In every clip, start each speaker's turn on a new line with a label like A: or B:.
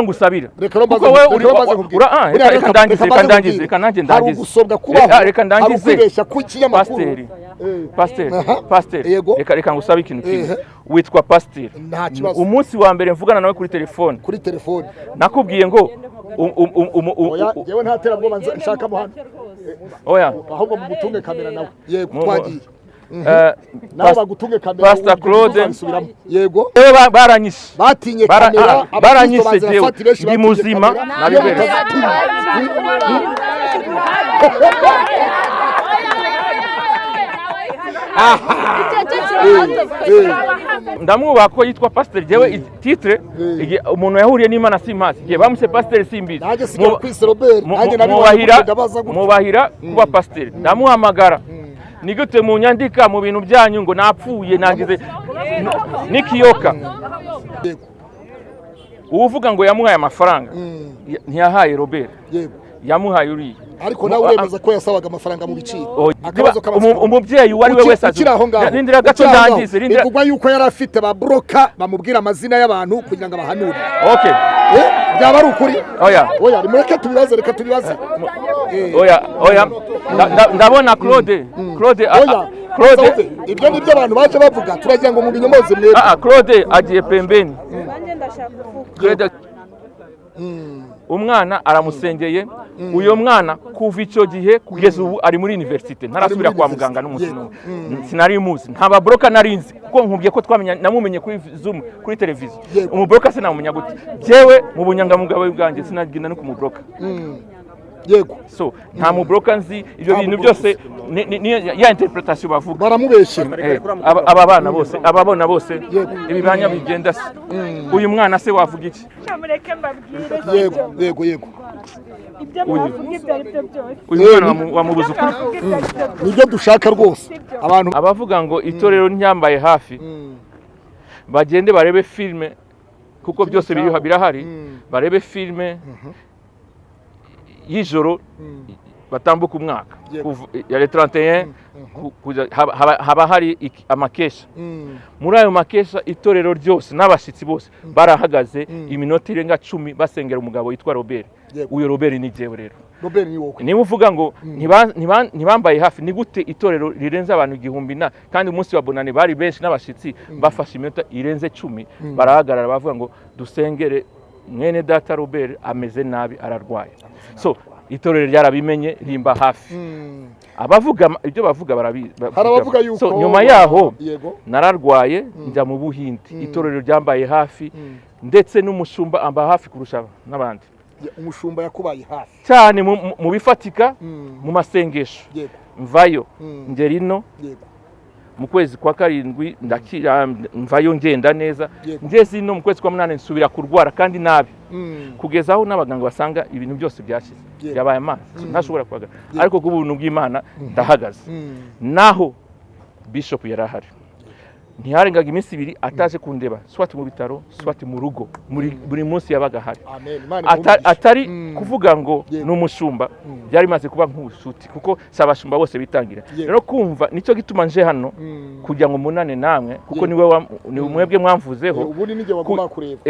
A: ngusabira
B: kuko wewe reka ndangize
A: reka ndangize pasiteri reka ngusabe ikintu kimwe witwa pasiteri umunsi wa mbere mvugana nawe kuri telefone nakubwiye ngo
B: yewe ntatera bwo nshaka muhana ahubwo mugutunge kamera nawe yego twagiye
A: Pastor Claude
B: yego
A: baranyishe
B: batinye kamera
A: baranyishe jewe ndi muzima nabibere ndamwubaha ko yitwa pasiteri jewe titre umuntu yahuriye n'Imana simpazi igihe bamuse pasiteri simbizi mubahira kuba pasiteri ndamuhamagara nigute mu nyandika mu bintu byanyu ngo napfuye nagize nikiyoka uvuga ngo yamuhaye amafaranga ntiyahaye Robert yamuhaye uriye
B: ariko nawe uremeza ko yasabaga amafaranga mu biciro
A: umubyeyi wari we wese rindira gato ndangize
B: bivugwa yuko yari afite ba broker bamubwira amazina y'abantu kugira ngo abahanure
A: okay
B: byaba ari ukuri
A: oya
B: nimureke tubibaze reka tubibaze
A: oya ndabona Claude
B: ibyo nibyo abantu baje bavuga turagira ngo mu binyomoze mwebwe
A: Claude agiye pembeni umwana aramusengeye uyo mwana kuva icyo gihe kugeza ubu ari muri universite ntarasubira kwa muganga n'umusino sinari muzi ntaba broker narinzi kuko nkubye ko twamenya namumenye kuri Zoom kuri televiziyo umubroker se namumenya gute jewe mu bunyangamugabe bwanjye sinagenda no kumubroker
B: yego
A: so nta mubroker nzi ibyo bintu byose ya interpretation bavuga
B: baramubeshye
A: aba bana bose ababona bose ibibanya bigenda se uyu mwana se wavuga iki
C: mureke mbabwire
B: yego
C: ibyo mwavuga ibyo ari byo byose
A: uyu mwana wamubuza ukuri
B: nibyo dushaka rwose abantu
A: abavuga ngo itorero nyambaye hafi bagende barebe filme kuko byose birahari barebe filme y'ijoro batambuka umwaka ya le 31 haba hari amakesha muri ayo makesha itorero ryose n'abashitsi bose barahagaze iminota irenga 10 basengera umugabo yitwa Robert uyo Robert ni jewe rero
B: Robert ni wowe
A: niba uvuga ngo ntibambaye hafi ni gute itorero rirenze abantu 1000 kandi umunsi wa bonane bari benshi n'abashitsi bafashe iminota irenze 10 barahagarara bavuga ngo dusengere mwene data Robert ameze nabi ararwaye so itorero ryarabimenye rimba hafi abavuga ibyo bavuga
B: harabavuga yuko
A: so nyuma yaho nararwaye njya mu Buhindi itorero ryambaye hafi ndetse n'umushumba amba hafi kurusha n'abandi
B: umushumba yakubaye hafi
A: cyane mu bifatika mu masengesho mvayo ngerino mu kwezi kwa 7 ndakira mvayo ngenda neza ngeze no mu kwezi kwa 8 nsubira kurwara kandi nabi kugeza aho n'abaganga basanga ibintu byose byashize yabaye amazi ntashobora kwaga ariko ku buntu bw'Imana ndahagaze naho bishop yarahari ntiharengaga iminsi 2 ataje kundeba swati mu bitaro swati mu rugo buri munsi yabaga hari atari kuvuga ngo n'umushumba byari maze kuba nk'ubushuti kuko sabashumba bose bitangira rero kumva nico gituma nje hano kugira ngo munane namwe kuko ni mwebwe mwamvuzeho
B: ubundi nije wagomba kureba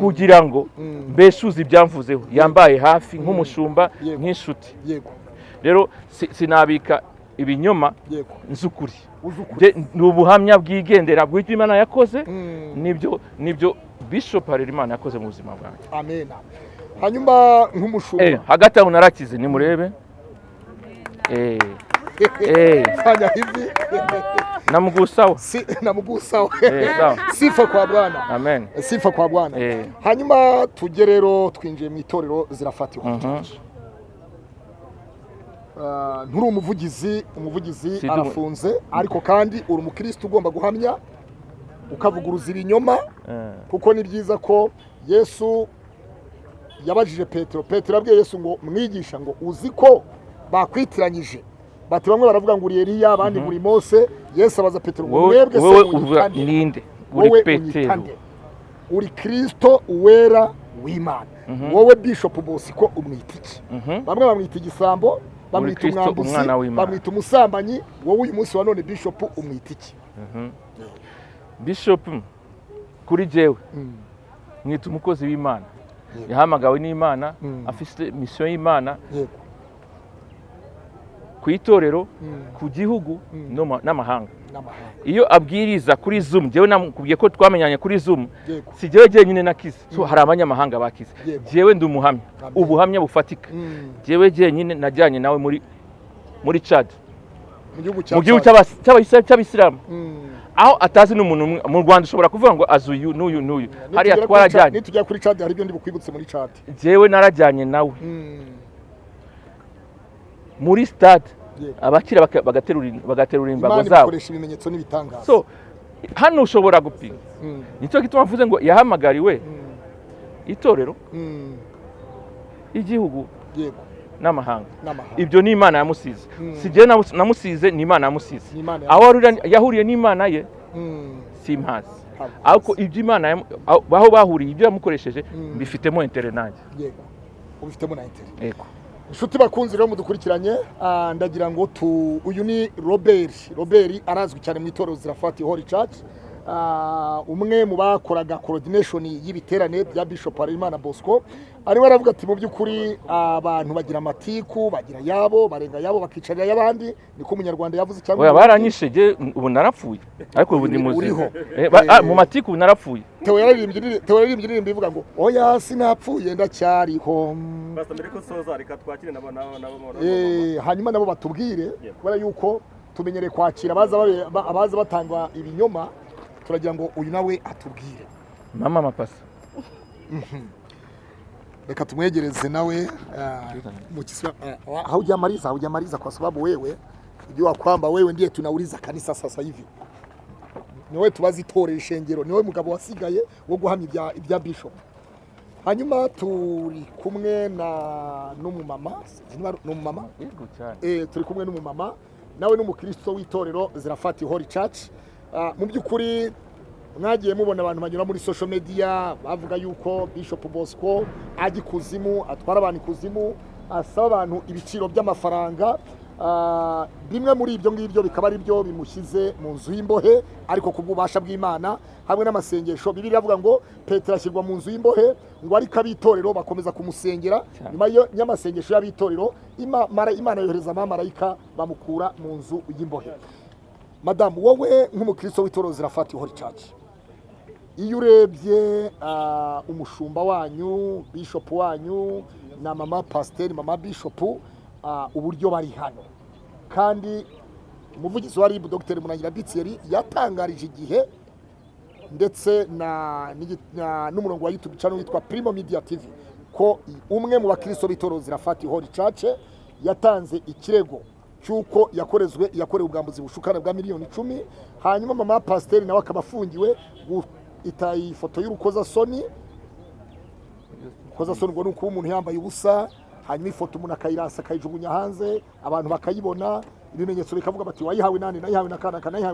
A: kugira ngo mbeshuzi byamvuzeho yambaye hafi nk'umushumba nk'inshuti rero sinabika ibinyoma nzukuri n'ubuhamya bwigendera bw'icyo Imana yakoze nibyo bishop Harerimana yakoze mu buzima bwanjye
B: amen hanyuma nk'umushumba
A: hagati aho narakize ni murebe
B: fanya hivi
A: namugusawa
B: sifa kwa Bwana
A: amen
B: sifa kwa Bwana hanyuma tujye rero twinjiye mu itorero zirafatiwe nturi umuvugizi arafunze ariko kandi uri umukristo ugomba guhamya ukavuguruza ibinyoma kuko ni byiza ko Yesu yabajije Petero abwiye Yesu ngo mwigisha ngo uzi ko bakwitiranyije bati bamwe baravuga ngo uri Eliya abandi muri Mose Yesu abaza Petero ngo mwebwe se
A: ninde uri Petero
B: uri Kristo uwera w'Imana wowe Bishop Bosco umwita iki bamwe bamwita igisambo bamwita umwambuzi bamwita umusambanyi wowe uyu munsi wa none Bishop umwita iki
A: Bishop kuri jewe mwita umukozi w'Imana yahamagawe n'Imana afite mission y'Imana ku itorero ku gihugu n'amahanga. Iyo abwiriza kuri Zoom, jewe namukubwiye ko twamenyanye kuri Zoom, si jewe jenyine nakize, so hari abanyamahanga bakize, jewe ndi umuhamya, ubuhamya bufatika. Jewe jenyine najyanye nawe muri Chad, mu gihugu cy'Abisilamu, aho atazi n'umuntu mu Rwanda ushobora kuvuga ngo azuyu n'uyu hariya twarajyanye.
B: Nitujya kuri Chad hari ibyo ndi bukwibutse muri Chad.
A: Jewe narajyanye nawe muri stade, abakira bagaterura imbago zabo,
B: bakoresha ibimenyetso n'ibitangaza.
A: So hano ushobora gupinga, nicyo gituma mvuze ngo yahamagariwe itorero, igihugu n'amahanga. Ibyo ni Imana yamusize, si je namusize, ni Imana yamusize. Aho yahuriye n'Imana ye simpazi, ariko ibyo Imana aho bahuriye, ibyo yamukoresheje mbifitemo intérêt nanjye.
B: Yego, ubifitemo na intérêt.
A: Yego.
B: Inshuti bakunzi rero mudukurikiranye, ndagira ngo uyu ni Robert arazwi cyane mu itorero Zirafati Holy Church, umwe mu bakoraga coordination y'ibiterane bya Bishop Arimana Bosco. Ari waravuga ati mu by'ukuri abantu bagira amatiku, bagira yabo, barenga yabo bakicarira y'abandi, niko umunyarwanda yavuze cyangwa
A: oya baranyisheje ubu narapfuye, ariko ubu ndi muzima mu matiku narapfuye.
B: Theo yaririmbye bivuga ngo oya sinapfuye ndacyariho.
D: Basta mbere ko soza reka twakire nabo
B: hanyuma nabo batubwire, kubera yuko tumenyereye kwakira abaza batanga ibinyoma, turagira ngo uyu nawe atubwire.
A: Mama mapasa
B: reka tumwegereze nawe mu kiswa haujamaliza kwa sababu wewe unajua kwamba wewe ndiye tunauliza kanisa sasa hivi. Niwe tubazi itorero ishengero, niwe mugabo wasigaye wo guhamya ibya Bishop. Hanyuma turi kumwe n'umumama, turi kumwe n'umumama nawe n'umukristo w'itorero Zirafati Holy Church. Mu by'ukuri mwagiye mubona abantu banyura muri social media bavuga yuko Bishop Bosco aji kuzimu, atwara abantu kuzimu, asaba abantu ibiciro by'amafaranga. Bimwe muri ibyo ngibyo bikaba ari byo bimushyize mu nzu y'imbohe, ariko kubw'ubasha bw'Imana hamwe n'amasengesho. Bibiliya avuga ngo Petero ashyirwa mu nzu y'imbohe, ngo ariko abitorero bakomeza kumusengera. Nyuma y'amasengesho y'abitorero Imana yohereza abamarayika bamukura mu nzu y'imbohe. Madamu, wowe nk'umukristo w'itorero Zirafati Holy Church, iyo urebye umushumba wanyu, Bishop wanyu na mama pasteur, mama Bishop, uburyo bari hano, kandi umuvugizi wa RIB Dr. Munangira Bitseri yatangarije igihe, ndetse n'umurongo wa YouTube channel witwa Primo Media TV, ko umwe mu bakristo b'Itorero Zirafati Holy Church yatanze ikirego cyuko yakorewe ubwambuzi bushukana bwa miliyoni 10. Hanyuma mama pasteur nawe akabafungiwe itaye ifoto y'urukozasoni. Urukozasoni ngo nuko umuntu yambaye ubusa, hanyuma ifoto umuntu akayirasa akayijugunya hanze, abantu bakayibona, ibimenyetso bikavuga bati wayihawe nani, nayihawe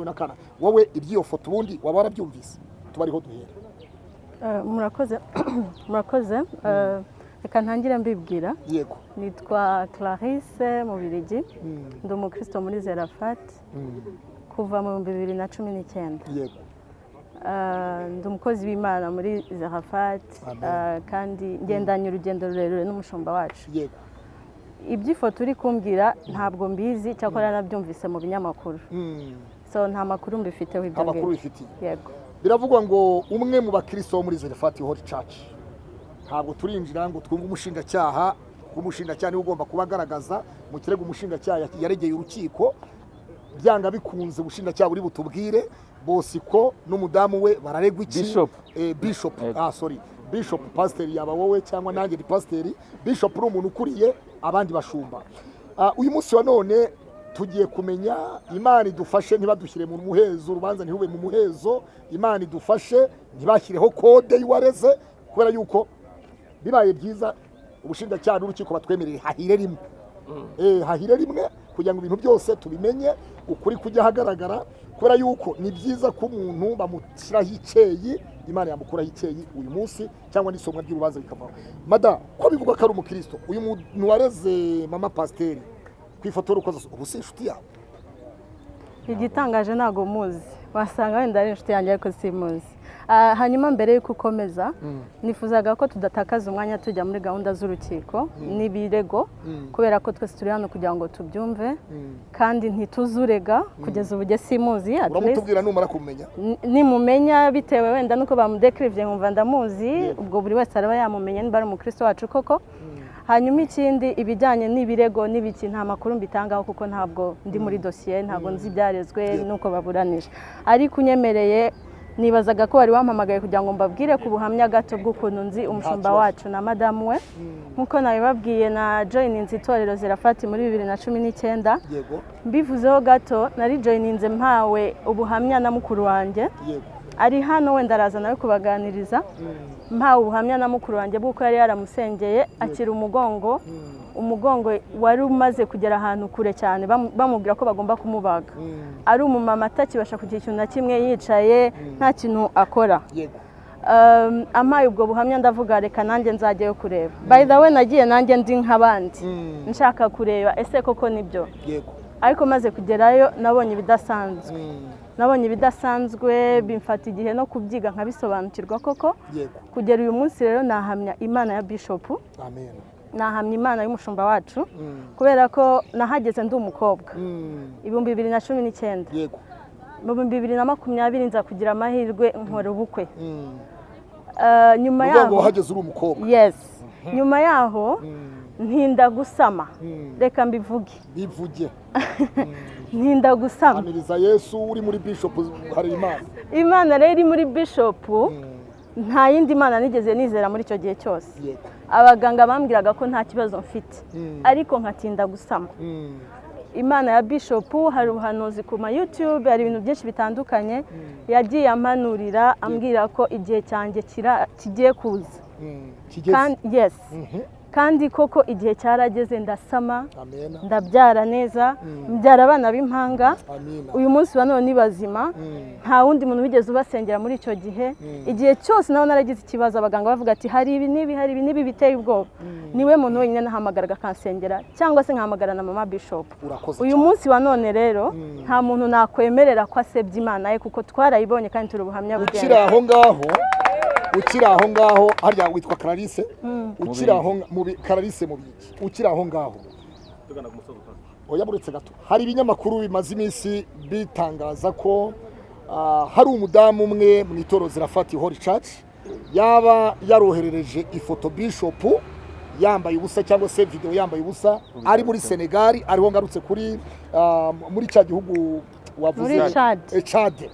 B: nakana. Wowe ibyiyo foto ubundi waba warabyumvise? Tubariho duhera.
C: Murakoze. Reka ntangire mbibwira.
B: Yego.
C: Nitwa Clarisse mu Birigi, ndi umukristo muri Zirafati kuva mu 2019.
B: Yego.
C: Ndi umukozi w'Imana muri Zirafati, kandi ngendanye urugendo rurerure n'umushumba wacu.
B: Yego.
C: Iby'ifoto uri kumbwira ntabwo mbizi, cyakora narabyumvise mu binyamakuru. So nta makuru mbifiteho ibyo ngibyo.
B: Amakuru bifitiye.
C: Yego.
B: Biravugwa ngo umwe mu bakristo muri Zirafati Holy Church, ntabwo turinjira ngo twumve umushinjacyaha, umushinjacyaha niwe ugomba kubagaragaza mu kirego umushinjacyaha yaregeye urukiko. Byanga bikunze umushinjacyaha uri butubwire Bosco n'umudamu we bararegwa iki? Bishop. Bishop pastor yaba wowe cyangwa nanjye di pastor. Bishop ni umuntu ukuriye abandi bashumba. Uyu munsi wa none tugiye kumenya, Imana idufashe ntibadushyire mu muhezo, urubanza ntihube mu muhezo. Imana idufashe ntibashyireho kode y'uwareze, kubera yuko bibaye byiza ubushinjacyaha n'urukiko batwemereye hahire rimwe. Hahire rimwe kugira ngo ibintu byose tubimenye, ukuri kujya hagaragara, kubera yuko ni byiza ko umuntu bamushyiraho icyeyi, Imana yamukuraho icyeyi uyu munsi, cyangwa n'isomwa ry'urubanza bikavaho. Mada, ko bivugwa ko ari umukristo, uyu muntu wareze mama pasteur ku ifoto y'urukoza, ubu si inshuti yawe?
C: Igitangaje ntago muzi, wasanga wenda ari inshuti yanjye ariko simuzi. hanyuma mbere y'uko ukomeza nifuzaga ko tudatakaza umwanya tujya muri gahunda z'urukiko n'ibirego kubera ko twese turi hano kugira ngo tubyumve kandi ntituzurega kugeza ubu simuzi
B: uramutubwira numara kumenya
C: nimumenya bitewe wenda nuko bamudekirivye nkumva ndamuzi ubwo buri wese araba yamumenye niba ari umukristo wacu koko hanyuma ikindi ibijyanye n'ibirego n'ibiki nta makuru mbitangaho kuko ntabwo ndi muri dosiye ntabwo nzi ibyarezwe nuko baburanisha ariko unyemereye nibazaga ko wari wampamagaye kugira ngo mbabwire ku buhamya gato bw'ukuntu nzi umushumba wacu na madamu we nk'uko nabibabwiye na joyininze itorero zirafati muri 2019 mbivuzeho gato nari joyininze mpawe ubuhamya na mukuru wanjye ari hano wenda araza nawe kubaganiriza mpawe ubuhamya na mukuru wanjye bw'uko yari yaramusengeye akira umugongo wari umaze kugera ahantu kure cyane bamubwira ko bagomba kumubaga ari umumama atakibasha kugira ikintu na kimwe yicaye nta kintu akora amaye ubwo buhamya ndavuga reka nanjye nzajyayo kureba by the way nagiye nanjye ndi nk'abandi nshaka kureba ese koko nibyo ariko maze kugerayo nabonye ibidasanzwe bimfata igihe no kubyiga nkabisobanukirwa koko kugera uyu munsi rero nahamya imana ya bishopu nahamya imana y'umushumba wacu kubera ko nahageze ndi umukobwa 2019 mu 2020 nza kugira amahirwe nkora ubukwe nyuma yaho
B: wahageze uri umukobwa
C: nyuma yaho ntinda gusama reka mbivuge ntinda gusama
B: amiriza Yesu uri muri bishop hari
C: imana rero iri muri bishop nta yindi mana nigeze nizera muri icyo gihe cyose abaganga bambwiraga ko nta kibazo mfite ariko nkatinda gusama imana ya bishop hari ubuhanuzi ku ma YouTube hari ibintu byinshi bitandukanye yagiye ampanurira ambwira ko igihe cyanjye kigiye kuza kandi koko igihe cyarageze ndasama ndabyara neza mbyara abana b'impanga uyu munsi wa none ni bazima nta wundi muntu wigeze ubasengera muri icyo gihe igihe cyose nawe naragize ikibazo abaganga bavuga ati hari ibi n'ibi biteye ubwoba niwe muntu wenyine nahamagaraga akansengera cyangwa se nkahamagara na mama bishop uyu munsi wa none rero nta muntu nakwemerera ko asebya imana ye kuko twarayibonye kandi turi ubuhamya bugenda
B: ukiri aho ngaho harya witwa Clarisse ukiri aho Clarisse mu biki ukiri aho ngaho
D: tugana ku musozo
B: oya buretse gato hari ibinyamakuru bimaze iminsi bitangaza ko hari umudamu umwe mu itorero zirafati Holy Church yaba yaroherereje ifoto bishop yambaye ubusa cyangwa se video yambaye ubusa ari muri Senegal ariho ngarutse kuri muri cya gihugu wavuze Chad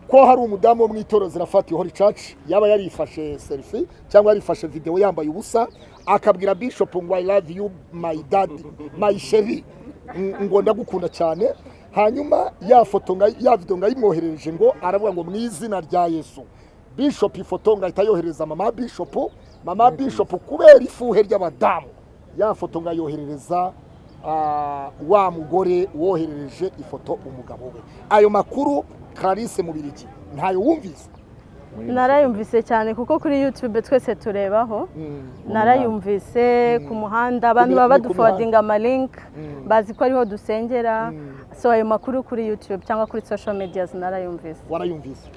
B: ko hari umudamu wo mu itorero zirafati Holy Church yaba yarifashe selfie cyangwa yarifashe video yambaye ubusa akabwira bishop ngo I love you my dad my chérie ngo ndagukunda cyane hanyuma ya video ngayimwoherereje ngo aravuga ngo mu izina rya Yesu bishop ifoto ngahita yohereza mama bishop kubera ifuhe ry'abadamu ya foto ngayoherereza wa mugore woherereje ifoto umugabo we ayo makuru Clarisse mu biriki ntayo wumvise
C: narayumvise cyane kuko kuri YouTube twese turebaho narayumvise ku muhanda abantu baba badufodinga ama link bazi ko ariho dusengera so ayo makuru kuri YouTube cyangwa kuri social media narayumvise
B: warayumvise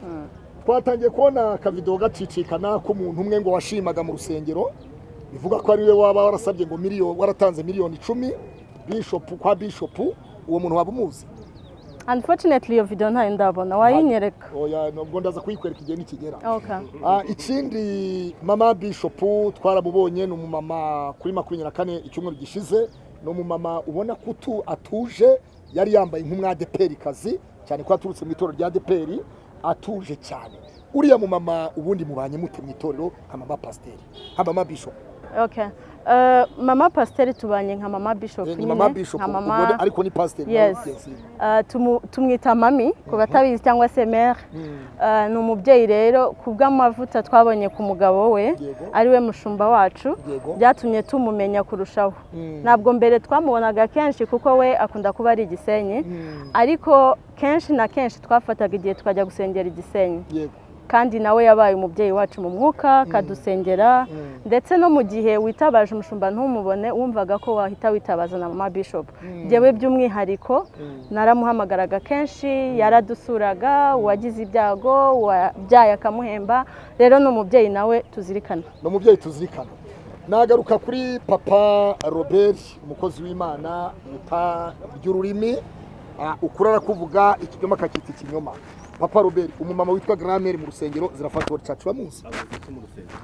B: twatangiye kubona akavidewo gacicikana ko umuntu umwe ngo washimaga mu rusengero bivuga ko ari we waba warasabye ngo waratanze miliyoni 10 bishop uwo muntu waba umuzi
C: Unfortunately iyo video ntayo ndabona wayinyereka
B: oya nubwo ndaza kuyikwereka igihe nikigera ikindi mama bishop twaramubonye no mumama kuri 24 icyumweru gishize no mumama ubona ko atuje yari yambaye nk'umwadeperi kazi cyane ko aturutse mu itorero rya deperi atuje cyane uriya mumama ubundi mubanye mute mu itorero nka mama pasiteri nka mama bishop
C: mama pasiteri tubanye nka mama bishop
B: nka mama ariko ni pasiteri
C: tumwita mami ku batabizi cyangwa se mère ni umubyeyi rero kubw'amavuta twabonye ku mugabo we ari we mushumba wacu byatumye tumumenya kurushaho ntabwo mbere twamubonaga kenshi kuko we akunda kuba ari Gisenyi ariko kenshi na kenshi twafataga igihe tukajya gusengera Gisenyi kandi nawe yabaye umubyeyi wacu mu mwuka kadusengera ndetse no mu gihe witabaje umushumba ntumubone wumvaga ko wahita witabaza na mama bishop jewe by'umwihariko naramuhamagaraga kenshi yaradusuraga wagize ibyago wabyaye akamuhemba rero no mubyeyi nawe tuzirikana
B: nagaruka kuri papa Robert umukozi w'Imana ry'ururimi ukurara kuvuga ikinyoma kakita ikinyoma. Papa Robert umumama witwa Gramere mu rusengero zirafata Holy Church bamuzi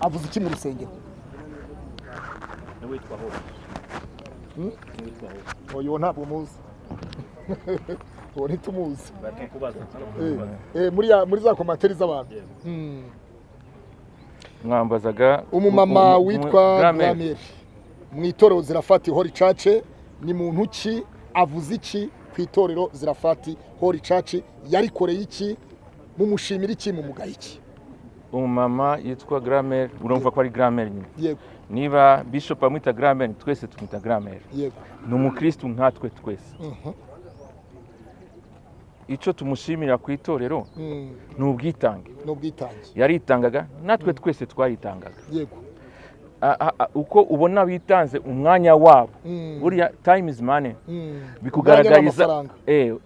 B: avuze iki mu rusengero
D: witwa ho
B: oyo ntabwo muzi wari tumuzi
D: batukubaza
B: muri za komentari z'abantu
A: mwambazaga
B: umumama witwa Gramere mu itorero zirafata Holy Church ni muntu ki avuze iki ku itorero zirafata Holy Church yarikoreye iki mumushimira iki mumugaye iki
A: umumama yitwa Gramere urumva ko ari Gramere nyine
B: yego
A: niba bishop amwita Gramere twese tumwita Gramere
B: yego
A: ni umukristo nkatwe twese icyo tumushimira ku itorero ni ubwitange yaritangaga natwe twese twaritangaga
B: yego
A: uko ubona bitanze umwanya wabo buriya time is money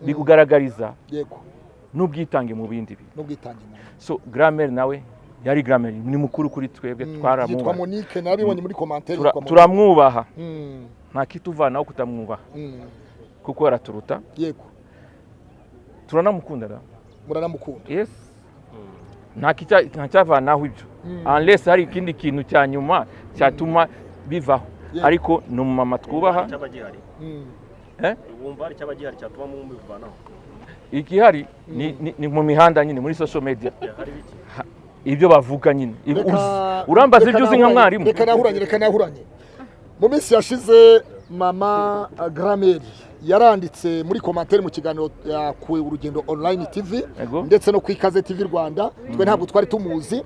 A: bikugaragariza
B: yego
A: n'ubwitange mu bindi bintu so Gramere nawe yari Gramere ni mukuru kuri twebwe twaramwubaha
B: yitwa Monique nabibonye muri commentaire
A: turamwubaha nta kituvanaho kutamwubaha kuko araturuta
B: yego
A: turanamukunda
B: muranamukunda
A: yes nta cyavanaho ibyo unless hari ikindi kintu cya nyuma cyatuma bivaho ariko ni umumama twubaha
D: wumva ari cyabagihari cyatuma mubivanaho
B: igihari
A: ni mu mihanda nyine muri social media ibyo bavuga nyine urambaza ibyo uzi nka mwarimu
B: reka nahuranye mu minsi yashize mama Gramere yaranditse muri commentaire mu kiganiro ku Urugendo Online TV ndetse no ku Ikaze TV Rwanda twe ntabwo twari tumuzi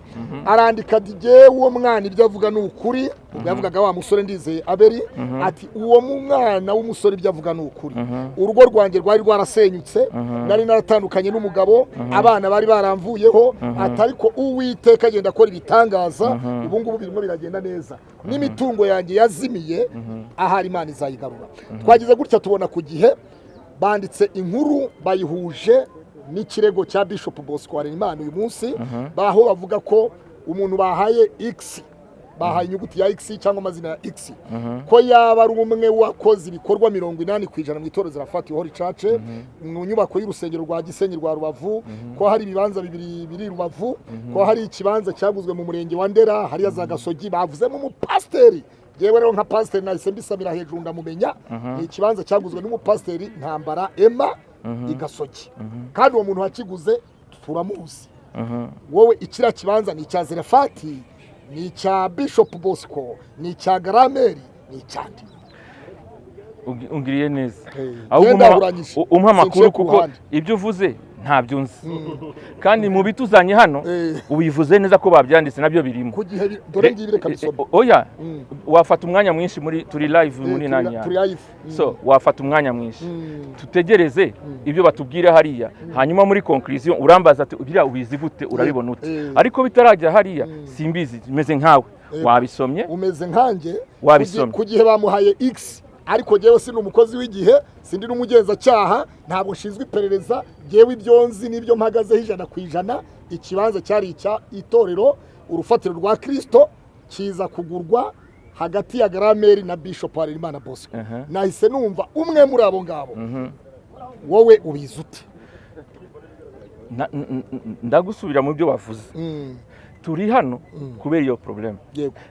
B: arandika dige uwo mwana ibyo avuga ni ukuri yavugaga wa musore ndizeye Aberi ati uwo mwana w'umusore ibyo avuga ni ukuri urugo rwanjye rwari rwarasenyutse nari naratandukanye n'umugabo abana bari baramvuyeho atariko Uwiteka agenda akora ibitangaza ubu ngubu birimo biragenda neza n'imitungo yanjye yazimiye ahari Imana izayigarura twagize gutya tubona gihe banditse inkuru bayihuje n'ikirego cya Bishop Bosco Imana uyu munsi baho bavuga ko umuntu bahaye X bahaye inyuguti ya X cyangwa amazina ya X ko yaba ari umwe wakoze ibikorwa 80% mu itorero zirafata Holy Church mu nyubako y'urusengero rwa Gisenyi rwa Rubavu ko hari ibibanza biri Rubavu ko hari ikibanza cyaguzwe mu murenge wa Ndera hari za Gasogi bavuze mu mupasteri yewe rero nka pastor nahise mbisamira hejuru ndamumenya ni ikibanza cyaguzwe n'umupasteri Ntambara Emma Igasogi kandi uwo muntu wakiguze turamuzi wowe ikira kibanza ni cya Zerafati ni cya Bishop Bosco ni cya Gramere ni cyandi
A: ungiriye neza umpa makuru kuko ibyo uvuze ntabyo nzi kandi mu bituzanye hano ubivuze neza ko babyanditse nabyo birimo
B: dore ngibi reka bisome
A: oya wafata umwanya mwinshi muri turi live muri nanya so wafata umwanya mwinshi tutegereze ibyo batubwira hariya hanyuma muri conclusion urambaza ati ubira ubizi gute urabibona ute ariko bitarajya hariya simbizi meze nkawe wabisomye
B: umeze nkanjye
A: wabisomye
B: kugihe bamuhaye X ariko jewe sindi umukozi w'igihe sindi n'umugenza cyaha ntabwo nshinzwe iperereza jewe ibyonzi nibyo mpagazeho 100% ikibanza cyari icya itorero urufatiro rwa Kristo kiza kugurwa hagati ya Gramere na Bishop Imana Bosco nahise numva umwe muri abo ngabo wowe ubizute
A: ndagusubira mu byo wavuze turi hano kubera iyo problem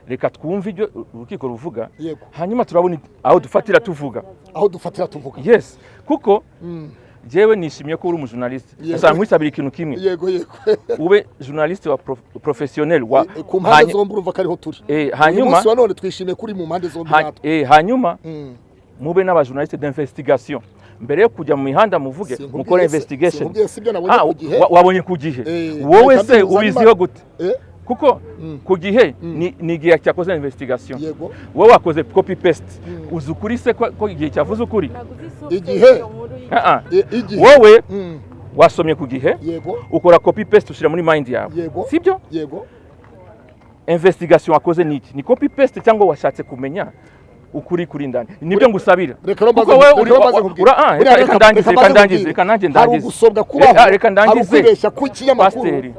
A: reka twumve ibyo urukiko ruvuga hanyuma turabona aho dufatira tuvuga yes kuko jewe nishimiye ko uri umujournaliste asa nkwisabira ikintu kimwe
B: yego
A: ube journaliste wa professionnel wa
B: ku mpande zombi urumva ko ariho turi
A: hanyuma
B: none twishimiye kuri mu mpande zombi natwe
A: hanyuma mube n'abajournaliste d'investigation mbere yo kujya mu mihanda muvuge mukora investigation wabonye ku gihe wowe se ubiziho gute kuko ku gihe ni igihe cyakoze investigation wowe wakoze copy paste uzi ukuri se ko igihe cyavuze ukuri
B: igihe
A: wowe wasomye ku gihe ukora copy paste ushyira muri mind yawe sibyo investigation wakoze niki ni copy paste cyangwa washatse kumenya ukuri kuri ndani nibyo ngusabira kuko wewe reka ndangize hari
B: ugusobwa kubaho
A: reka ndangize
B: kwibeshya ku kinyamakuru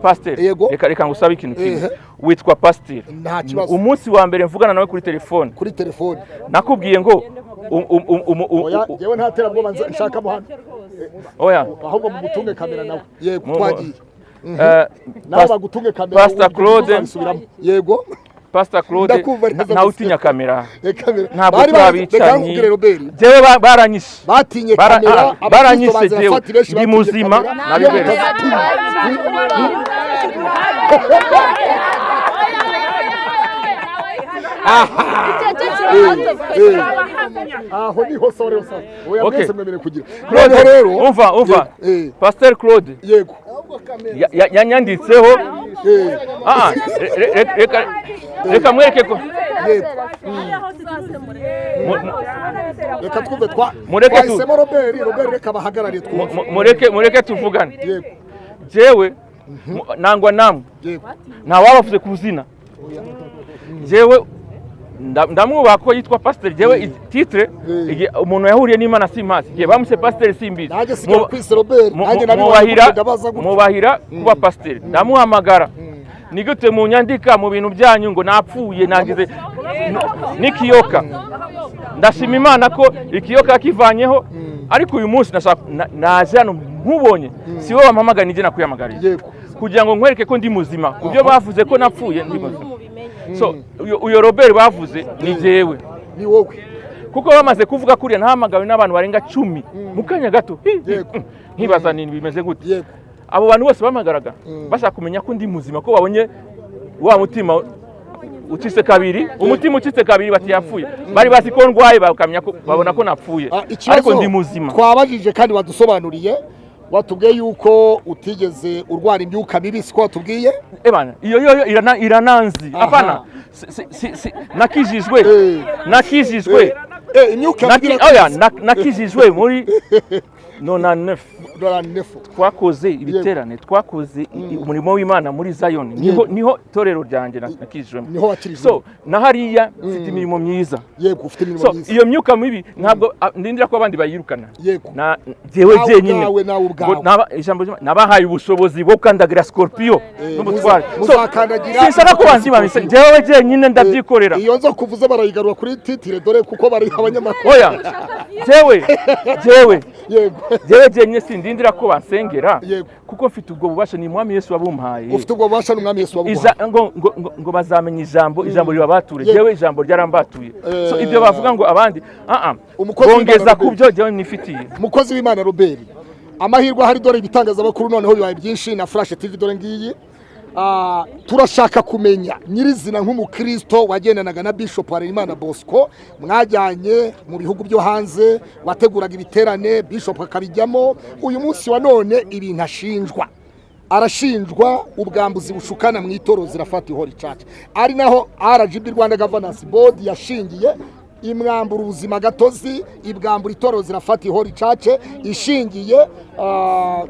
A: pasteur reka ngusabe ikintu kimwe witwa pasteur umunsi wa mbere mvugana nawe kuri telefone nakubwiye ngo
B: yewe nta terabwoba nshaka muhano ahubwo mugutunge kamera nawe yego twagiye nawe bagutunge kamera
A: Pastor Claude
B: yego
A: Pastor Claude na utinya kamera ntabwo
B: bari
A: twabicanyi jewe baranyishe
B: batinye kamera
A: baranyishe jewe ndi muzima nabibere
B: aho niho sore oya mwese mwemere kugira
A: Claude rero umva Pastor Claude
B: yego
A: yanyanditseho reka mwereke ko
B: reka twumve twahisemo Robert reka bahagarariye
A: mureke tuvugane jewe nangwa namwe nta wabavuze ku zina jewe ndamwubaha ko yitwa pasteur jewe titre umuntu yahuriye n'Imana simpazi giye bamuse pasteur simbizi mubahira kuba pasteur ndamuhamagara nigute mu nyandika mu bintu byanyu ngo napfuye nagize nikiyoka ndashima Imana ko ikiyoka kivanyeho ariko uyu munsi naje hano nkubonye si wowe wampamagara nije nakuyamagariye kugira ngo nkwereke ko ndi muzima kubyo bavuze ko napfuye ndi muzima so uyo Robert bavuze ni jewe
B: ni wowe
A: kuko bamaze kuvuga kuriya nahamagawe n'abantu barenga 10 mukanya gato nkibaza nini bimeze gute abo bantu bose bamagaraga bashaka kumenya ko ndi muzima ko babonye wa mutima ucitse kabiri umutima ucitse kabiri bati yapfuye bari bazi ko ndwaye bakamenya ko babona ko napfuye ariko ndi muzima
B: twabajije kandi wadusobanuriye watubwiye yuko utigeze urwara imyuka mibi siko watubwiye
A: bana iyo irananzi apana nakijijwe
B: imyuka mibi
A: nakijijwe muri 99 twakoze ibiterane twakoze umurimo w'Imana muri Zion niho torero ryanjye nakijijwe so na hariya mfite imirimo myiza so iyo myuka mibi ntabwo ndindira ko abandi bayirukana na jewe jenyine nabahaye ubushobozi bwo kandagira scorpio n'umutware sinshaka ko banzima jewe jenyine ndabyikorera
B: iyo nzo kuvuza barayigarura kuri titire dore kuko bari abanyamakuru
A: oya jewe jenyine sindindira ko bansengera kuko mfite ubwo bubasha ni Mwami Yesu wabumpaye
B: ufite ubwo bubasha n'Umwami Yesu wabumpaye
A: ngo bazamenya ijambo ribabature jewe ijambo ryarambatuye so ibyo bavuga ngo abandi bongeza kubyo jewe nifitiye
B: umukozi w'Imana Robert amahirwe hari dore ibitangazamakuru noneho bibaye byinshi na Flash TV dore ngiyi turashaka kumenya nyirizina nk'umukristo wagendanaga na Bishop Arinzwe Bosco mwajyanye mu bihugu byo hanze wateguraga ibiterane Bishop akabijyamo uyu munsi wa none ibintu arashinjwa ubwambuzi bushukana mu itoro zirafata ihori church ari naho RGB Rwanda Governance Board yashingiye imwambura ubuzima gatozi ibwambura itoro zirafata ihori church ishingiye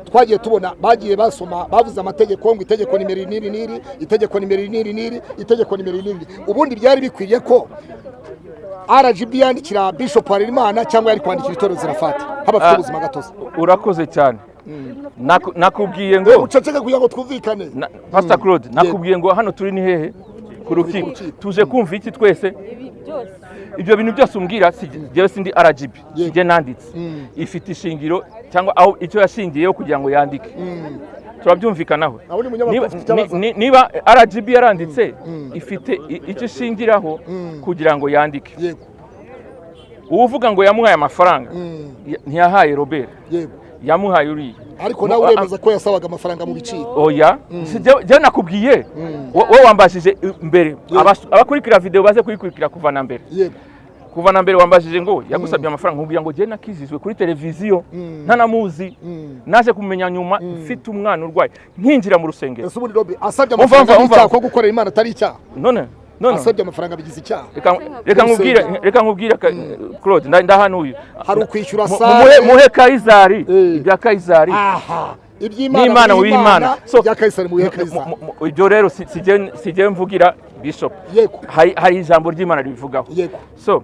B: twagiye tubona bagiye basoma bavuze amategeko ngo itegeko nimero niri itegeko nimero niri itegeko nimero niri ubundi byari bikwiye ko RGB yandikira Bishop Arinzwe cyangwa yari kwandikira itoro zirafata habafite ubuzima gatozi
A: urakoze cyane nakubwiye ngo
B: uceceke kugira ngo twumvikane
A: Pastor Claude nakubwiye ngo hano turi ni hehe ku Rukiko tuje kumva iki twese ibyo bintu byose umbwira jewe sindi RGB sije nanditse ifite ishingiro cyangwa aho icyo yashingiyeho kugira ngo yandike turabyumvikanaho niba RGB yaranditse ifite icyo shingiraho kugira ngo yandike uvuga ngo yamuhaye amafaranga ntiyahaye Robert yamuhaye uriye
B: ariko nawe uremeza ko yasabaga amafaranga mu biciro
A: oya je nakubwiye wowe wambashije mbere abakurikira video baze kuyikurikira kuva na mbere wambashije ngo yagusabye amafaranga nkubwira ngo je nakizizwe kuri televiziyo ntanamuzi naje kumenya nyuma mfite umwana urwaye nkinjira mu rusengero
B: ese ubundi Robi asabye amafaranga y'icyaha ko gukorera Imana atari icyaha asabye amafaranga bigize icyaha.
A: Reka nkubwire Claude ndahanuye
B: hari ukwishyura sale
A: muhe Kayizari ibya Kayizari
B: iby'Imana w'Imana bya Kayizari muhe Kayizari.
A: Ibyo rero sije mvugira bishop, hari ijambo ry'Imana ribivugaho. So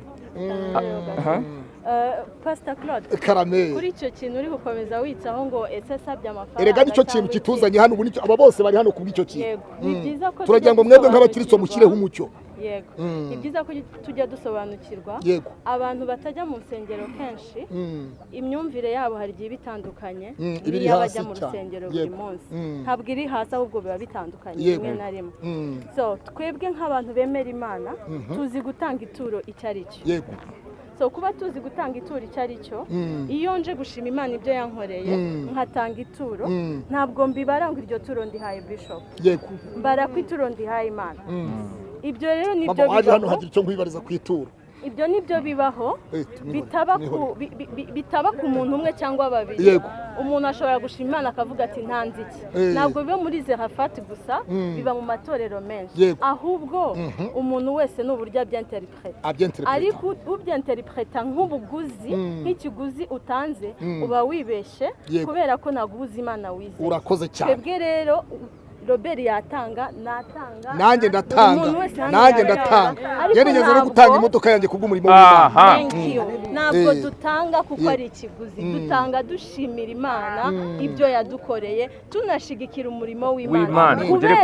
C: Pastor Claude,
B: Karame,
C: kuri icyo kintu uri gukomeza witsaho ngo ese asabye amafaranga,
B: erega nicyo kintu kituzanye hano, ubu aba bose bari hano kubw'icyo kintu.
C: Ni byiza ko
B: turagira ngo mwebwe nk'abakristo mukireho umucyo.
C: Yego, ni byiza ko tujya dusobanukirwa. Abantu batajya mu nsengero kenshi imyumvire yabo hari igihe bitandukanye niyo bajya mu rusengero buri munsi, ntabwo iri hasi ahubwo biba bitandukanye rimwe na rimwe. So twebwe nk'abantu bemera Imana tuzi gutanga ituro icyo ari cyo. So kuba tuzi gutanga ituro icyo ari cyo, iyo nje gushima Imana ibyo yankoreye nkatanga ituro, ntabwo mbibara ngo iryo turo ndihaye bishop, mbara ko ituro ndihaye Imana. Ibyo rero nibyo
B: bibaho. Hano hagira icyo nkwibariza ku ituro.
C: Ibyo nibyo bibaho, bitaba ku muntu umwe cyangwa babiri. Umuntu ashobora gushima Imana akavuga ati ntanze iki. Ntabwo biba muri zerafati gusa, biba mu matorero menshi. Ahubwo umuntu wese n'uburyo abyenterpreta. Ariko ubyenterpreta nk'ubuguzi, nk'ikiguzi utanze, uba wibeshe kubera ko nagubuza Imana wizeye.
B: Urakoze cyane.
C: Twebwe rero Robert yatanga, natanga,
B: nanjye ndatanga nigeze no gutanga imodoka yanjye kubw'umurimo w'Imana.
C: Ntabwo dutanga kuko ari ikiguzi, dutanga dushimira Imana ibyo yadukoreye, tunashigikira umurimo w'Imana.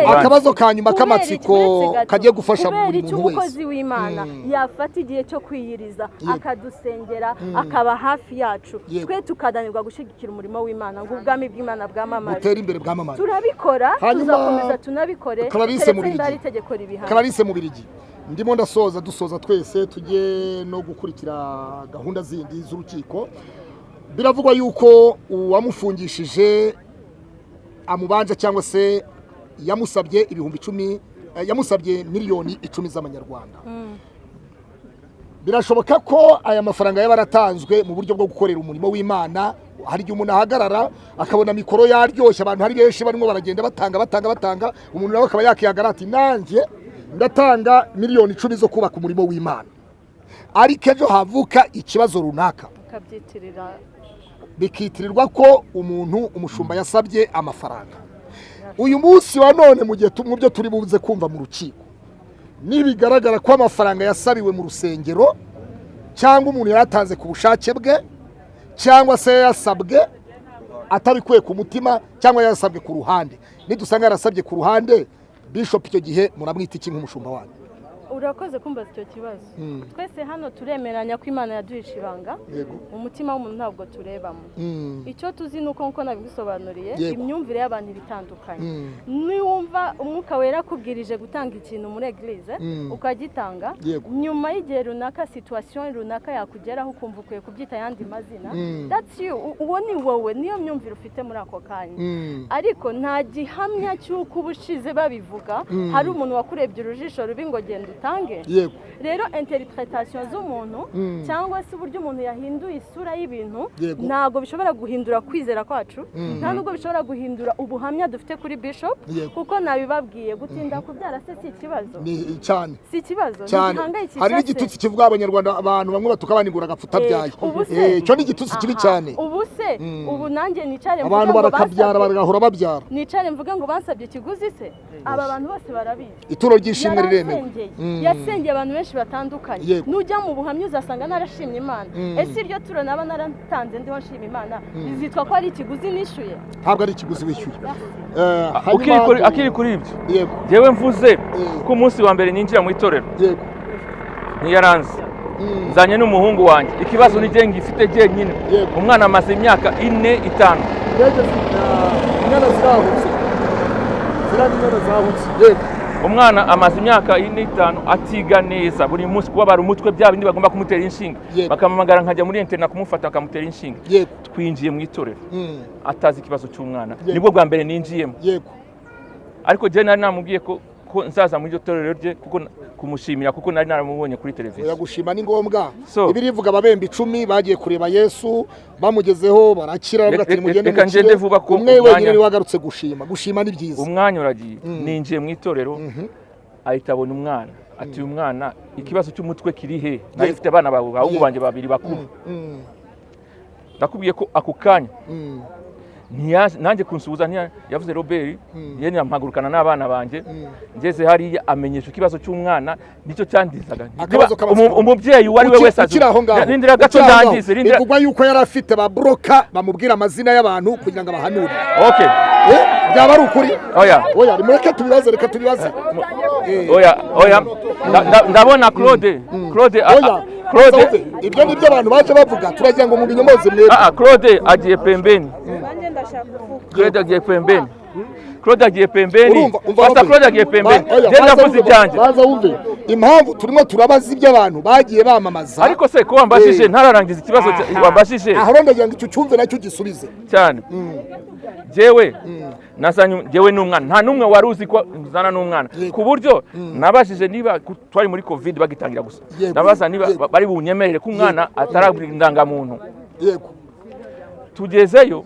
B: Akabazo kanyuma k'amatsiko kagiye gufasha buri muntu wese.
C: Umukozi w'Imana yafata igihe cyo kwiyiriza akadusengera, akaba hafi yacu, twe tukadanirwa gushigikira umurimo w'Imana ngo ubwami bw'Imana bwamamare,
B: butera imbere bwamamare.
C: Turabikora, tuzakomeza tunabikore.
B: Clarisse mu Birigi, ndimo dusoza twese tujye no gukurikira gahunda zindi z'urukiko. Biravugwa yuko uwamufungishije amubanja cyangwa se yamusabye ibihumbi 10, yamusabye miliyoni 10 z'amanyarwanda. Birashoboka ko aya mafaranga yabaratanzwe mu buryo bwo gukorera umurimo w'Imana. Hari igihe umuntu ahagarara akabona mikoro yaryoshye, abantu hari benshi barimo baragenda batanga, umuntu nawe akaba yakihagara ati nanjye ndatanga miliyoni 10 zo kubaka umurimo w'Imana. Ariko ejo havuka ikibazo runaka, bikitirirwa ko umuntu umushumba yasabye amafaranga. Uyu munsi wa none mu gihe mu byo turi buze kumva mu rukiko, nibigaragara ko amafaranga yasabiwe mu rusengero cyangwa umuntu yaratanze ku bushake bwe, cyangwa se yasabwe atabikuye ku mutima, cyangwa yasabwe ku ruhande, nidusanga yarasabye ku ruhande, bishop icyo gihe muramwita iki nk'umushumba wanyu?
C: Urakoze kumbaza icyo kibazo. Twese hano turemeranya ko Imana yaduhisha ibanga, umutima w'umuntu ntabwo turebamo. Icyo tuzi nuko nkuko nabigusobanuriye, imyumvire y'abantu bitandukanye. Niwumva umwuka wera kubwirije gutanga ikintu muri eglise ukagitanga, nyuma y'igihe runaka situation runaka yakugeraho ukumva ukwiye kubyita yandi mazina, that's you. Uwo ni wowe, niyo myumvire ufite muri ako kanya. Ariko nta gihamya cy'uko ubushize babivuga hari umuntu wakurebye urujisho rubi ngo genda utange. Rero interpretation z'umuntu cyangwa se uburyo umuntu yahinduye isura y'ibintu ntago bishobora guhindura kwizera kwacu, nta nubwo bishobora guhindura ubuhamya dufite kuri bishop, kuko nabibabwiye gutinda kubyara se si ikibazo.
B: Cyane
C: si ikibazo,
B: ntihangayikishije. Hari n'igitutsi kivuga Abanyarwanda, abantu bamwe batuka banigura agapfuta byaye. Cyo ni igitutsi kibi cyane.
C: Ubu nanjye nicare
B: mvuge abantu barakabyara bagahora babyara,
C: nicare mvuge ngo bansabye ikiguzi se, aba bantu bose barabizi.
B: Ituro ry'ishimwe riremewe,
C: yasengeye abantu benshi batandukanye. Nujya mu buhamya uzasanga narashimye Imana. Ese iryo turo naba naratanze ndiho nshima Imana bizitwa ko ari ikiguzi nishyuye? Ntabwo
B: ari ikiguzi wishyuye.
A: Akiri kuri ibyo, yewe mvuze ko umunsi wa mbere ninjira mu itorero ntiyaranze, nzanye n'umuhungu wanjye. Ikibazo ni jye ngifite jyenyine. Umwana amaze imyaka 4-5. Umwana amaze imyaka 4-5 atiga neza, buri munsi kubabara umutwe bya bindi bagomba kumutera inshinga, bakamamagara nkajya muri internet kumufata akamutera inshinga. Twinjiye mu itorero atazi ikibazo cy'umwana, nibwo bwa mbere ninjiyemo. Ariko je nari namubwiye ko nzaza muri itorero rye kuko kumushimira, kuko nari naramubonye kuri televiziyo.
B: Yagushima ni ngombwa. Ibirivuga ababembe 10 bagiye kureba Yesu, bamugezeho barakira, bagati mugende mu
A: kirere.
B: Umwe wenyine wagarutse gushima ni byiza.
A: Umwanya uragiye, ninjiye mu itorero, ahita abona umwana ati uyu mwana ikibazo cy'umutwe kiri he nari mfite abana bahungu banjye babiri bakuru ndakubwiye ko ako kanya nanjye kunsuhuza yavuze Robert yene yampagurukana n'abana banjye ngeze hariya amenyesha ikibazo cy'umwana nicyo cyandizaga umubyeyi wari we wese
B: rindira gato ndangize bivugwa yuko yari afite ba broka bamubwira amazina y'abantu kugira ngo abahanure.
A: Okay,
B: byaba ari ukuri?
A: Oya
B: reka tubibaze
A: oya ndabona Claude
B: ibyo nibyo abantu baje bavuga turagira ngo mu binyomoze mwebwe.
A: Claude agiye pembeni. Claude agiye pembeni. Pastor Claude agiye pembeni. Genda vuze ibyanjye.
B: Baza wumve. Impamvu turimo turabaza iby'abantu bagiye bamamaza.
A: Ariko se ko wambashije ntararangiza ikibazo wambashije.
B: Aho ndagira ngo icyo cyumve nacyo gisubize.
A: Cyane. Jewe nazanye jewe n'umwana nta numwe wari uzi ko nzana n'umwana ku buryo nabashije niba twari muri covid bagitangira gusa nabaza niba bari bunyemerere ko umwana atarabwira indangamuntu.
B: Yego
A: tugezeyo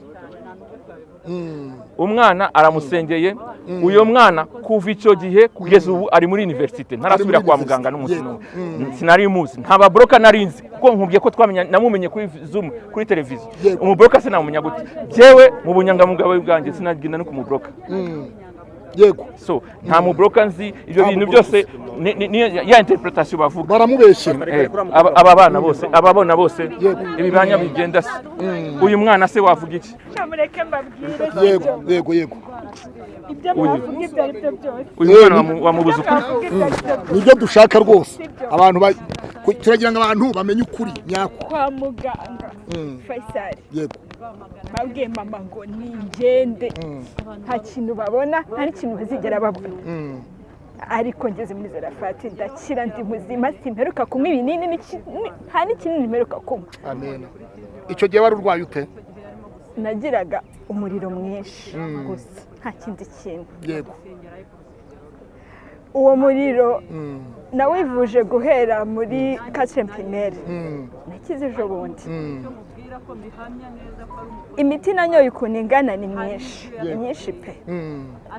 A: umwana aramusengeye uyo mwana kuva icyo gihe kugeza ubu ari muri university ntarasubira kwa muganga n'umusino sinari muzi ntaba broka narinzi kuko nkubwiye ko twamenya namumenye kuri Zoom kuri televiziyo umubroka sinamumenya gute jewe mu bunyangamugabe bwanjye sinagenda no kumubroka.
B: Yego
A: so nta mubroka nzi ibyo bintu byose ya interpretation bavuga
B: baramubeshye
A: aba bana bose ababona bose ibi banya bigenda se uyu mwana se wavuga iki?
E: Mureke mbabwire.
B: Yego
E: ibyo mwavuga ibyo ari byo byose
A: uyu mwana wamubuza ukuri
B: nibyo dushaka rwose abantu turagira ngo abantu bamenye ukuri nyako
E: kwa muganga Faisal.
B: Yego
E: babwiye mama ngo ningende nta kintu babona nta n'ikintu bazigera babona ariko ngeze muri Zarafati ndakira ndi muzima simperuka kunywa ibinini nta n'ikintu nimeruka kunywa.
B: Amen. Icyo gihe wari urwaye ute?
E: Nagiraga umuriro mwinshi gusa nta kindi kintu.
B: Yego
E: uwo muriro nawivuje guhera muri 4e primaire nakize ejo bundi. Imiti nanyoye ukuntu ingana ni myinshi pe.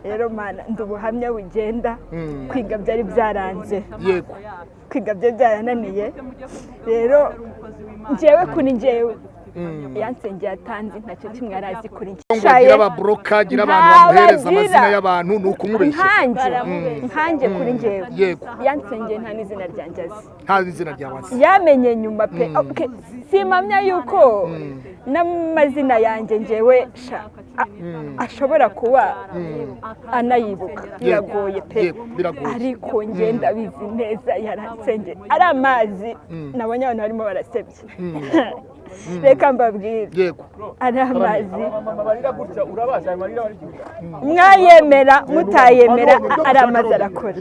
E: Rero mana ndubuhamya bugenda kwiga byari byaranze.
B: Yego
E: kwiga byarananiye rero njyewe kuri njyewe yansengeye atanze ntacyo kimwe arazi kuri njye.
B: Gira ababroka gira abantu bamuhereza amazina y'abantu nuko umubeshye.
E: Nkanjye kuri njyewe
B: Yego
E: yansengeye nta n'izina ryanjye azi.
B: Nta n'izina ryawe
E: yamenye nyuma pe. Simamya yuko n'amazina yanjye njyewe ashobora kuba anayibuka biragoye pe ariko ngenda bizi neza yaransengeye ari amazi nabonye abantu barimo barasebye. Reka mbabwire ari amazi mwayemera mutayemera ari amazi arakora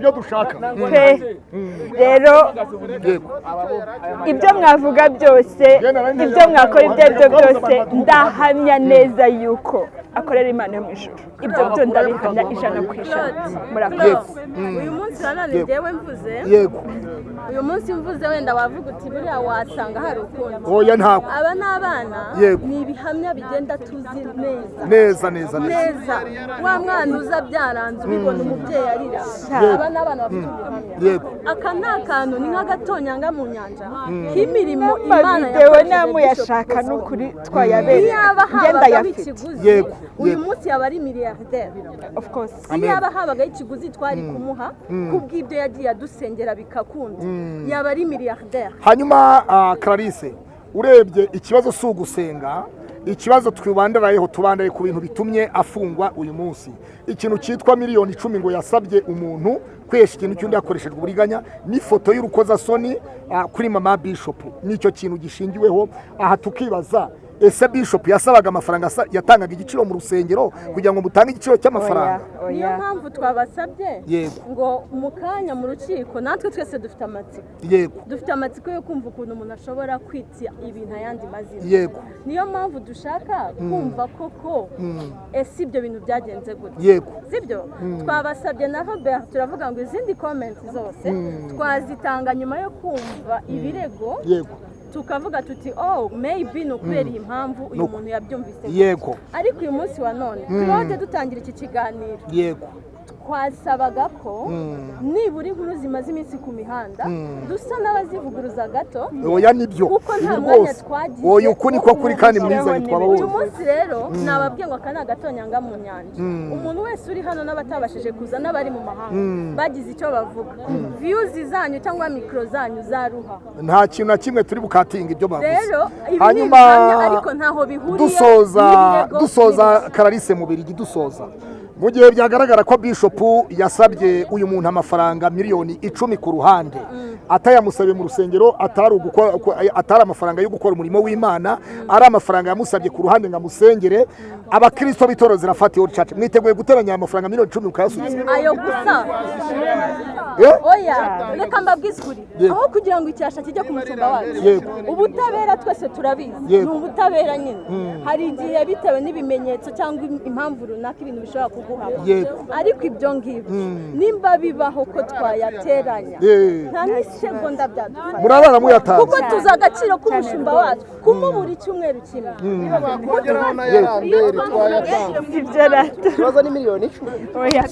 E: pe. Rero ibyo mwavuga byose ibyo mwakora ibyo ari byo byose ndahamya neza yuko akorera Imana yo mu ijuru. Ibyo byo ndabihamya 100%. Murakoze.
C: Uyu munsi nanone njyewe mvuze uyu munsi mvuze wenda wavuga uti buriya wasanga hari ukundi.
B: Oya ntako
C: aba n'abana ni ibihamya bigenda tuzi neza wa mwana uza byaranze ubibona umubyeyi arira. Aba n'abana bafite ubuhamya. Aka ni akantu ni nk'agatonyanga mu nyanja k'imirimo Imana
E: yawe namuyashaka n'ukuri twayabereye ngenda yafite.
C: Uyu munsi yaba ari milliardaire
E: of course.
C: Yaba habaga ikiguzi twari kumuha kubw'ibyo yagiye adusengera bikakunda yaba ari milliardaire.
B: Hanyuma Clarisse urebye ikibazo si ugusenga ikibazo twibandarayeho tubandaye ku bintu bitumye afungwa uyu munsi. Ikintu cyitwa miliyoni 10 ngo yasabye umuntu kwesha ikintu cyundi yakoreshejwe uburiganya n'ifoto y'urukozasoni kuri mama Bishop. Nicyo kintu gishingiweho aha tukibaza ese Bishop yasabaga amafaranga yatangaga igiciro mu rusengero kugira ngo mutange igiciro cy'amafaranga.
C: Niyo mpamvu twabasabye ngo mukanya mu rukiko natwe twese dufite amatsiko. Dufite amatsiko yo kumva ukuntu umuntu ashobora kwitya ibintu ayandi mazina. Niyo mpamvu dushaka kumva koko ese ibyo bintu byagenze gute. Sibyo twabasabye na Robert turavuga ngo izindi comment zose twazitanga nyuma yo kumva ibirego tukavuga tuti maybe no kubera impamvu uyu muntu yabyumvise.
B: Yego
C: ariko uyu munsi wa none Claude dutangira iki kiganiro twasabaga ko nibura inkuru zimaze iminsi ku mihanda dusa n'abazivuguruza gato
B: oya nibyo
C: kuko nta mwanya twagize
B: oya uko niko kuri kandi mwiza twababonye
C: uyu munsi rero nababwiye ngo aka ni agatonyanga mu nyanja umuntu wese uri hano n'abatabashije kuza n'abari mu mahanga bagize icyo bavuga views zanyu cyangwa mikoro zanyu zaruha
B: nta kintu na kimwe turi bukatinga ibyo bavuze
C: rero
B: hanyuma
C: ariko ntaho bihuriye
B: dusoza Clarisse mu Birigi dusoza mu gihe byagaragara ko Bishop yasabye uyu muntu amafaranga miliyoni 10 ku ruhande atayamusabe mu rusengero atari amafaranga yo gukora umurimo w'Imana ari amafaranga yamusabye ku ruhande ngamusengere abakristo bitoro zirafatiye church mwiteguye guteranya amafaranga miliyoni 10 ukayasubiza
C: ayo gusa oya reka mbabwizukuri aho kugira ngo icyasha kijye ku mutumba wacu ubutabera twese turabizi ni ubutabera nyine hari igihe bitewe n'ibimenyetso cyangwa impamvu runaka ibintu bishobora kuguha ariko ibyo ngibyo nimba bibaho ko twayateranya nta n'isegonda byadufasha
B: murabana muyatanze
C: kuko tuzi agaciro k'umushumba wacu kumubura icyumweru kimwe
E: ibyo rata
F: ikibazo ni miliyoni 10
E: oya